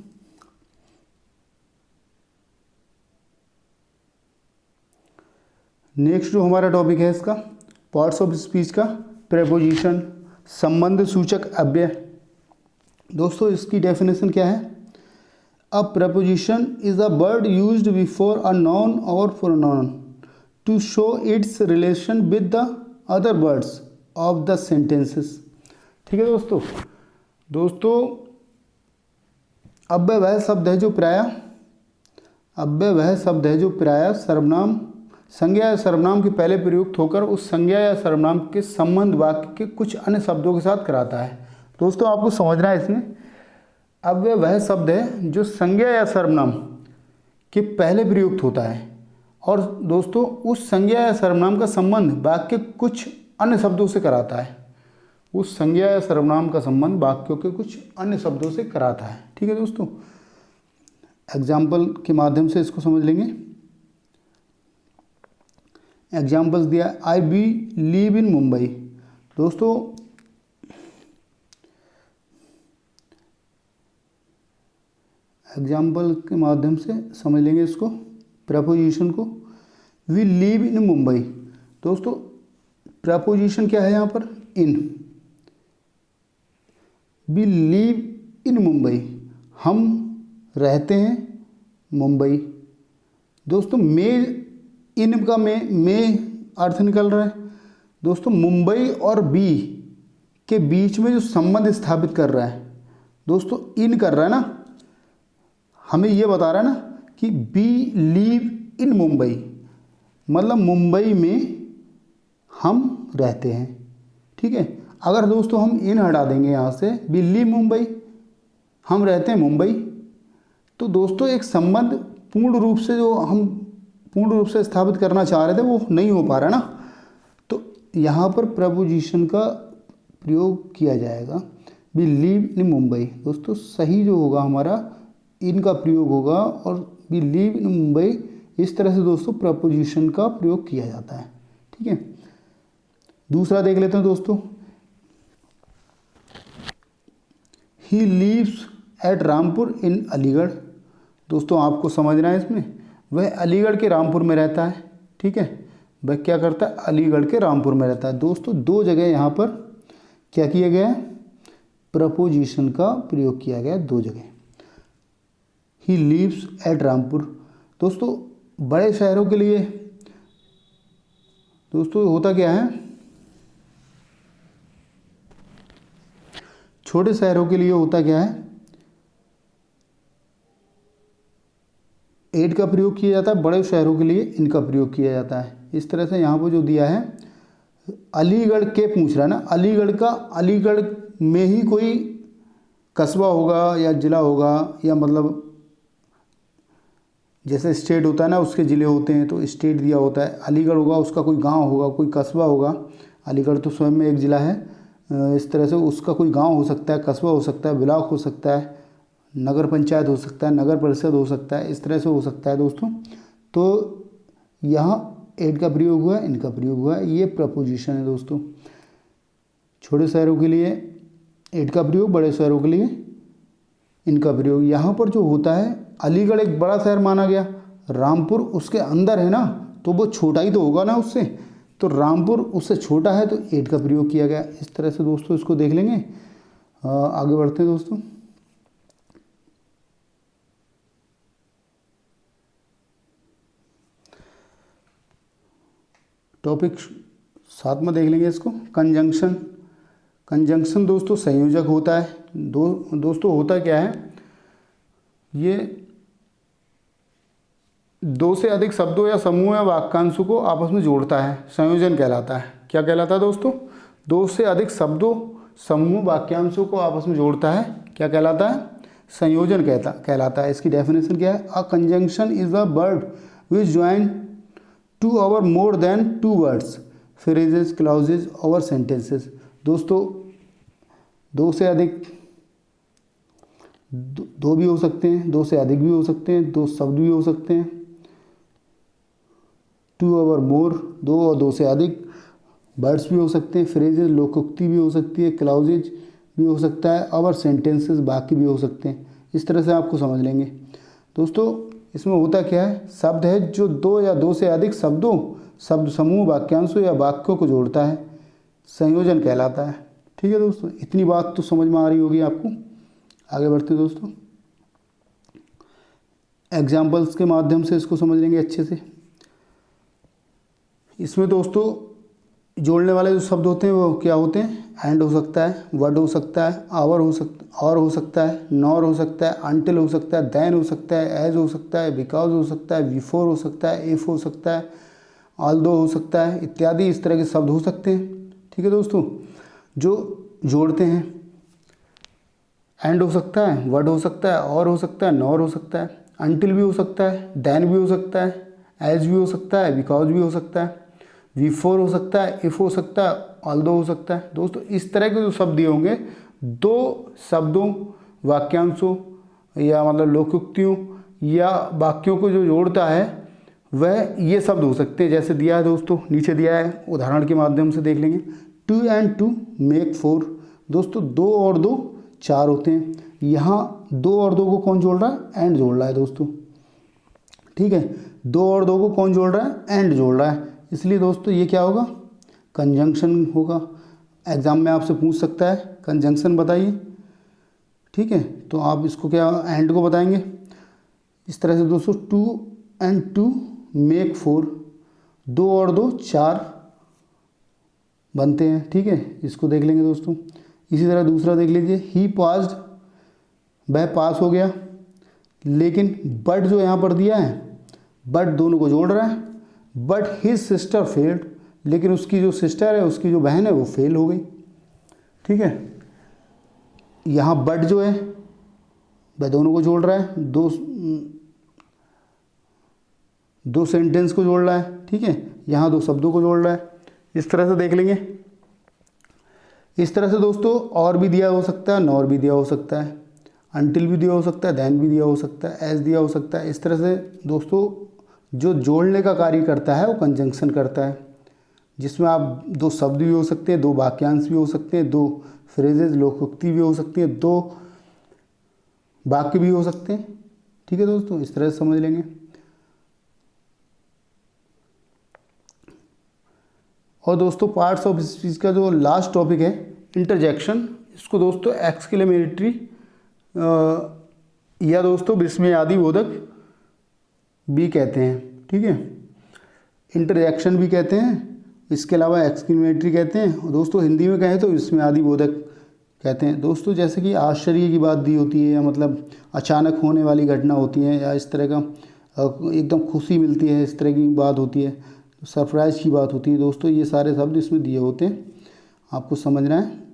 नेक्स्ट जो हमारा टॉपिक है इसका, पार्ट्स ऑफ स्पीच का, प्रेपोजिशन, संबंध सूचक अव्यय। दोस्तों इसकी डेफिनेशन क्या है, a preposition is a word used before a noun और pronoun to show its relation with the other words of the sentences. ठीक है दोस्तों, अव्यय वह शब्द है जो प्रायः, अव्यय वह शब्द है जो प्रायः सर्वनाम, संज्ञा या सर्वनाम के पहले प्रयुक्त होकर उस संज्ञा या सर्वनाम के संबंध वाक्य के कुछ अन्य शब्दों के साथ कराता है। दोस्तों आपको समझना है इसमें, अव्यय वह शब्द है जो संज्ञा या सर्वनाम के पहले प्रयुक्त होता है, और दोस्तों उस संज्ञा या सर्वनाम का संबंध वाक्य के कुछ अन्य शब्दों से कराता है। उस संज्ञा या सर्वनाम का संबंध वाक्यों के कुछ अन्य शब्दों से कराता है। ठीक है दोस्तों, एग्जाम्पल के माध्यम से इसको समझ लेंगे। एग्जाम्पल्स दिया, आई बी लीव इन मुंबई। दोस्तों एग्जाम्पल के माध्यम से समझ लेंगे इसको, प्रपोजिशन को। वी लीव इन मुंबई। दोस्तों प्रपोजिशन क्या है यहाँ पर, इन। वी लीव इन मुंबई, हम रहते हैं मुंबई। दोस्तों में, इन का में अर्थ निकल रहा है। दोस्तों मुंबई और बी के बीच में जो संबंध स्थापित कर रहा है, दोस्तों इन कर रहा है ना, हमें ये बता रहा है ना कि बी लीव इन मुंबई, मतलब मुंबई में हम रहते हैं। ठीक है, अगर दोस्तों हम इन हटा देंगे यहाँ से, बी लीव मुंबई, हम रहते हैं मुंबई, तो दोस्तों एक संबंध पूर्ण रूप से जो हम पूर्ण रूप से स्थापित करना चाह रहे थे वो नहीं हो पा रहा ना, तो यहाँ पर प्रपोजिशन का प्रयोग किया जाएगा, वी लीव इन मुंबई। दोस्तों सही जो होगा हमारा, इन का प्रयोग होगा, और वी लीव इन मुंबई, इस तरह से दोस्तों प्रपोजिशन का प्रयोग किया जाता है। ठीक है, दूसरा देख लेते हैं दोस्तों, ही लीव्स एट रामपुर इन अलीगढ़। दोस्तों आपको समझना है इसमें, वह अलीगढ़ के रामपुर में रहता है। ठीक है, वह क्या करता है, अलीगढ़ के रामपुर में रहता है। दोस्तों दो जगह यहाँ पर क्या किया गया है, प्रपोजिशन का प्रयोग किया गया, दो जगह। He leaves eight Rampur. दोस्तों बड़े शहरों के लिए दोस्तों होता क्या है, छोटे शहरों के लिए होता क्या है, एड का प्रयोग किया जाता है, बड़े शहरों के लिए इनका प्रयोग किया जाता है। इस तरह से यहाँ पर जो दिया है अलीगढ़ के पूछ रहा है ना, अलीगढ़ का, अलीगढ़ में ही कोई कस्बा होगा या ज़िला होगा, या मतलब जैसे स्टेट होता है ना उसके ज़िले होते हैं, तो स्टेट दिया होता है, अलीगढ़ होगा उसका कोई गांव होगा, कोई कस्बा होगा। अलीगढ़ तो स्वयं में एक ज़िला है, इस तरह से उसका कोई गांव हो सकता है, कस्बा हो सकता है, ब्लॉक हो सकता है, नगर पंचायत हो सकता है, नगर परिषद हो सकता है, इस तरह से हो सकता है दोस्तों। तो यहाँ एड का प्रयोग हुआ है, इनका प्रयोग हुआ है, ये प्रपोजिशन है दोस्तों। छोटे शहरों के लिए एड का प्रयोग, बड़े शहरों के लिए इनका प्रयोग। यहाँ पर जो होता है अलीगढ़ एक बड़ा शहर माना गया, रामपुर उसके अंदर है ना, तो वो छोटा ही तो होगा ना उससे, तो रामपुर उससे छोटा है तो एड का प्रयोग किया गया। इस तरह से दोस्तों इसको देख लेंगे। आगे बढ़ते हैं दोस्तों। टॉपिक 7 में देख लेंगे इसको, कंजंक्शन। कंजंक्शन दोस्तों संयोजक होता है। दोस्तों होता क्या है, ये दो से अधिक शब्दों या समूह या वाक्यांशों को आपस में जोड़ता है, संयोजन कहलाता है। क्या कहलाता है दोस्तों? दो से अधिक शब्दों, समूह, वाक्यांशों को आपस में जोड़ता है, क्या कहलाता है? संयोजन कहलाता है। इसकी डेफिनेशन क्या है? A conjunction is a word which join two और more than two words, phrases, clauses और सेंटेंसेस। दोस्तों दो से अधिक, दो भी हो सकते हैं, दो से अधिक भी हो सकते हैं, दो शब्द भी हो सकते हैं, टू और मोर, दो और दो से अधिक, वर्ड्स भी हो सकते हैं, फ्रेजेस, लोकोक्ति भी हो सकती है, क्लाउजेज भी हो सकता है, और सेंटेंसेस, वाक्य भी हो सकते हैं। इस तरह से आपको समझ लेंगे दोस्तों। इसमें होता क्या है, शब्द है जो दो या दो से अधिक शब्दों, शब्द समूह, वाक्यांशों या वाक्यों को जोड़ता है, संयोजन कहलाता है। ठीक है दोस्तों, इतनी बात तो समझ में आ रही होगी आपको। आगे बढ़ते हैं दोस्तों, एग्जाम्पल्स के माध्यम से इसको समझ लेंगे अच्छे से। इसमें दोस्तों जोड़ने वाले जो शब्द होते हैं वो क्या होते हैं? एंड हो सकता है, वर्ड हो सकता है, आवर हो सकता है, नॉर हो सकता है, अंटिल हो सकता है, देन हो सकता है, एज हो सकता है, बिकॉज हो सकता है, बिफोर हो सकता है, इफ हो सकता है, ऑल्दो हो सकता है, इत्यादि इस तरह के शब्द हो सकते हैं। ठीक है दोस्तों, जो जोड़ते हैं। एंड हो सकता है, वर्ड हो सकता है, और हो सकता है, नॉर हो सकता है, अंटिल भी हो सकता है, देन भी हो सकता है, एज भी हो सकता है, बिकॉज भी हो सकता है, बिफोर हो सकता है, इफ हो सकता है, ऑल्दो हो सकता है। दोस्तों इस तरह के जो शब्द दिए होंगे, दो शब्दों, वाक्यांशों या मतलब लोकोक्तियों या वाक्यों को जो जोड़ता है वह ये शब्द हो सकते हैं। जैसे दिया है दोस्तों, नीचे दिया है, उदाहरण के माध्यम से देख लेंगे। 2 and 2 मेक 4। दोस्तों 2 और 2 4 होते हैं। यहाँ 2 और 2 को कौन जोड़ रहा है? एंड जोड़ रहा है दोस्तों। ठीक है, 2 और 2 को कौन जोड़ रहा है? एंड जोड़ रहा है। इसलिए दोस्तों ये क्या होगा? कंजंक्शन होगा। एग्जाम में आपसे पूछ सकता है कंजंक्शन बताइए। ठीक है, तो आप इसको क्या एंड को बताएंगे। इस तरह से दोस्तों 2 and 2 मेक 4, 2 और 2 4 बनते हैं। ठीक है, इसको देख लेंगे दोस्तों। इसी तरह दूसरा देख लीजिए, ही पास्ड, वह पास हो गया, लेकिन बट जो यहाँ पर दिया है, बट दोनों को जोड़ रहा है। बट हिज सिस्टर फेल्ड, लेकिन उसकी जो सिस्टर है, उसकी जो बहन है वो फेल हो गई। ठीक है, यहाँ बट जो है वह दोनों को जोड़ रहा है, दो सेंटेंस को जोड़ रहा है। ठीक है, यहाँ दो शब्दों को जोड़ रहा है। इस तरह से देख लेंगे। इस तरह से दोस्तों और भी दिया हो सकता है, नॉर भी दिया हो सकता है, अंटिल भी दिया हो सकता है, देन भी दिया हो सकता है, एज दिया हो सकता है। इस तरह से दोस्तों जो जोड़ने का कार्य करता है वो कंजंक्शन करता है, जिसमें आप दो शब्द भी हो सकते हैं, दो वाक्यांश भी हो सकते हैं, दो फ्रेजेज, लोकोक्ति भी हो सकती है, दो वाक्य भी हो सकते हैं। ठीक है दोस्तों, इस तरह से समझ लेंगे। और दोस्तों पार्ट्स ऑफ स्पीच का जो लास्ट टॉपिक है इंटरजेक्शन, इसको दोस्तों एक्सक्लेमेटरी या दोस्तों विस्मयादि बोधक भी कहते हैं। ठीक है, इंटरजेक्शन भी कहते हैं, इसके अलावा एक्सक्लेमेटरी कहते हैं, और दोस्तों हिंदी में कहें तो विस्मयादि बोधक कहते हैं। दोस्तों जैसे कि आश्चर्य की बात दी होती है, या मतलब अचानक होने वाली घटना होती है, या इस तरह का एकदम खुशी मिलती है, इस तरह की बात होती है, सरप्राइज़ की बात होती है दोस्तों। ये सारे शब्द इसमें दिए होते हैं, आपको समझना है।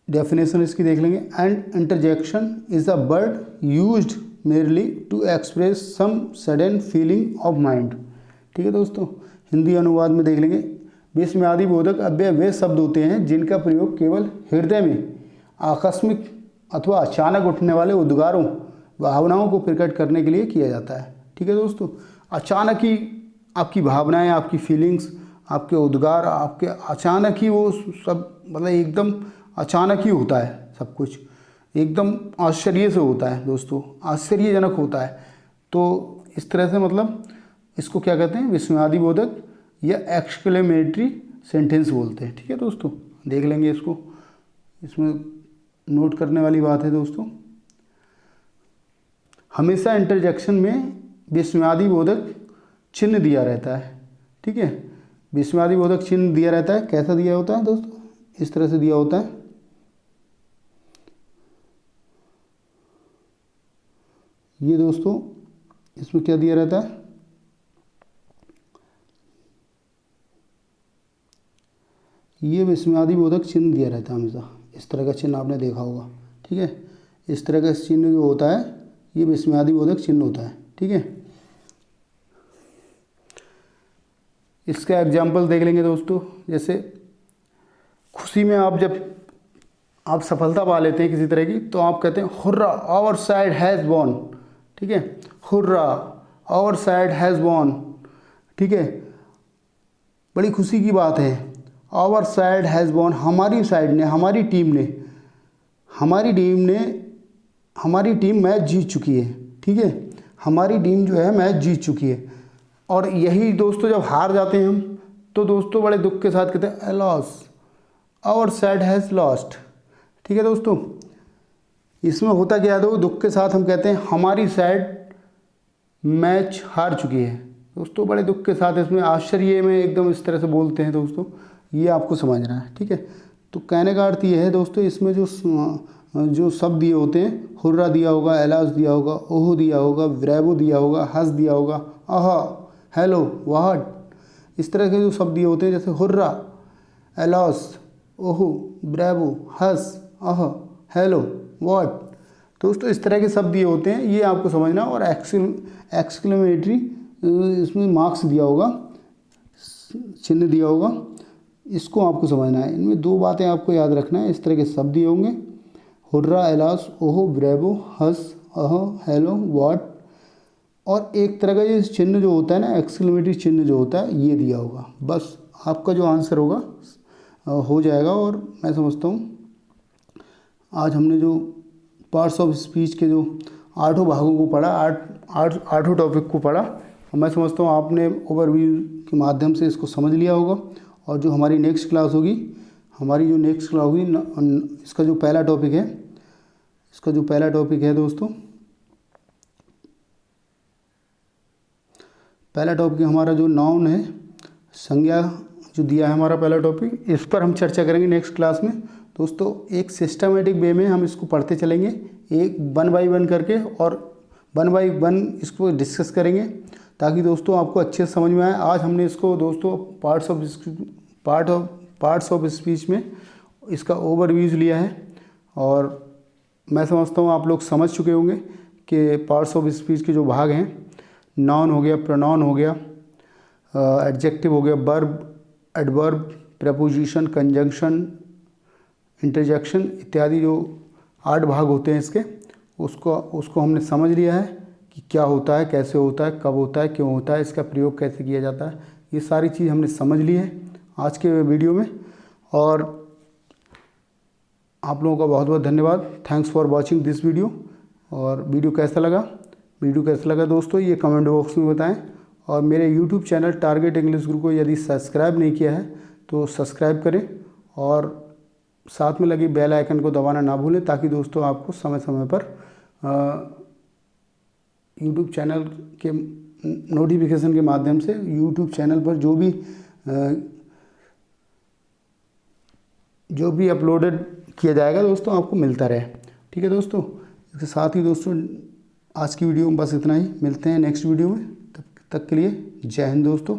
डेफिनेशन इसकी देख लेंगे। And interjection is a word used merely to express some sudden feeling of mind. ठीक है दोस्तों, हिंदी अनुवाद में देख लेंगे। विस्मयादि बोधक अव्यय वे शब्द होते हैं जिनका प्रयोग केवल हृदय में आकस्मिक अथवा अचानक उठने वाले उद्गारों भावनाओं को प्रकट करने के लिए किया जाता है। ठीक है दोस्तों, अचानक ही आपकी भावनाएं, आपकी फीलिंग्स, आपके उद्गार, आपके अचानक ही वो सब, मतलब एकदम अचानक ही होता है सब कुछ, एकदम आश्चर्य से होता है दोस्तों, आश्चर्यजनक होता है। तो इस तरह से मतलब इसको क्या कहते हैं, विस्मयादिबोधक या एक्सक्लेमेटरी सेंटेंस बोलते हैं। ठीक है दोस्तों, देख लेंगे इसको, इसमें नोट करने वाली बात है दोस्तों। हमेशा इंटरजेक्शन में विस्मयादिबोधक चिन्ह दिया रहता है। ठीक है, विस्मयादिबोधक चिन्ह दिया रहता है। कैसा दिया होता है दोस्तों, इस तरह से दिया होता है। ये दोस्तों इसमें क्या दिया रहता है, ये विस्मयादिबोधक चिन्ह दिया रहता है हमेशा। इस तरह का चिन्ह आपने देखा होगा। ठीक है, इस तरह का चिन्ह जो होता है ये विस्मयादिबोधक चिन्ह होता है। ठीक है, इसका एग्जाम्पल देख लेंगे दोस्तों। जैसे खुशी में आप जब आप सफलता पा लेते हैं किसी तरह की, तो आप कहते हैं hurrah our side has won. ठीक है, hurrah our side has won. ठीक है, बड़ी खुशी की बात है। आवर साइड हैज़ वॉन, हमारी साइड ने, हमारी टीम ने हमारी टीम मैच जीत चुकी है। ठीक है, हमारी टीम जो है मैच जीत चुकी है। और यही दोस्तों जब हार जाते हैं हम, तो दोस्तों बड़े दुख के साथ कहते हैं loss, our side has lost. ठीक है दोस्तों, इसमें होता क्या है, दुख के साथ हम कहते हैं हमारी साइड मैच हार चुकी है। दोस्तों बड़े दुख के साथ, इसमें आश्चर्य में एकदम इस तरह से बोलते हैं दोस्तों, ये आपको समझना है। ठीक है, तो कहने का अर्थ ये है दोस्तों, इसमें जो शब्द दिए होते हैं, हुर्रा दिया होगा, एलास दिया होगा, ओहो दिया होगा, ब्रेवो दिया होगा, हंस दिया होगा, आहा, हेलो, व्हाट, इस तरह के जो शब्द दिए होते हैं, जैसे हुर्रा, एलास, ओहो, ब्रेवो, हंस, आहा, हेलो, व्हाट, दोस्तों इस तरह के शब्द दिए होते हैं, ये आपको समझना। और एक्सक्लेमेटरी, इसमें मार्क्स दिया होगा, चिन्ह दिया होगा, इसको आपको समझना है। इनमें दो बातें आपको याद रखना है। इस तरह के शब्द दिए होंगे, हुर्रा, एलास, ओहो, ब्रेवो, हंस, अहो, हेलो, व्हाट, और एक तरह का ये चिन्ह जो होता है ना, एक्सक्लेमेटरी चिन्ह जो होता है, ये दिया होगा। बस आपका जो आंसर होगा हो जाएगा। और मैं समझता हूँ आज हमने जो पार्ट्स ऑफ स्पीच के जो 8 भागों को पढ़ा, 8 टॉपिक को पढ़ा, मैं समझता हूँ आपने ओवरव्यू के माध्यम से इसको समझ लिया होगा। और जो हमारी नेक्स्ट क्लास होगी, इसका जो पहला टॉपिक है दोस्तों, पहला टॉपिक हमारा जो नाउन है, संज्ञा जो दिया है हमारा पहला टॉपिक, इस पर हम चर्चा करेंगे नेक्स्ट क्लास में दोस्तों। एक सिस्टमेटिक वे में हम इसको पढ़ते चलेंगे, एक 1 बाय 1 करके, और 1 बाय 1 इसको डिस्कस करेंगे, ताकि दोस्तों आपको अच्छे से समझ में आए। आज हमने इसको दोस्तों पार्ट्स ऑफ स्पीच में इसका ओवरव्यूज लिया है, और मैं समझता हूँ आप लोग समझ चुके होंगे कि पार्ट्स ऑफ स्पीच के जो भाग हैं, नाउन हो गया, प्रोनाउन हो गया, एडजेक्टिव हो गया, verb, adverb, preposition, conjunction, interjection इत्यादि जो 8 भाग होते हैं इसके, उसको हमने समझ लिया है कि क्या होता है, कैसे होता है, कब होता है, क्यों होता है, इसका प्रयोग कैसे किया जाता है। ये सारी चीज़ हमने समझ ली है आज के वीडियो में। और आप लोगों का बहुत बहुत धन्यवाद। Thanks for watching this video. और वीडियो कैसा लगा दोस्तों, ये कमेंट बॉक्स में बताएं। और मेरे यूट्यूब चैनल टारगेट इंग्लिश गुरु को यदि सब्सक्राइब नहीं किया है तो सब्सक्राइब करें, और साथ में लगी बेल आइकन को दबाना ना भूलें, ताकि दोस्तों आपको समय समय पर यूट्यूब चैनल के नोटिफिकेशन के माध्यम से यूट्यूब चैनल पर जो भी अपलोडेड किया जाएगा दोस्तों आपको मिलता रहे। ठीक है दोस्तों, इसके साथ ही दोस्तों आज की वीडियो में बस इतना ही। मिलते हैं नेक्स्ट वीडियो में, तब तक के लिए जय हिंद दोस्तों।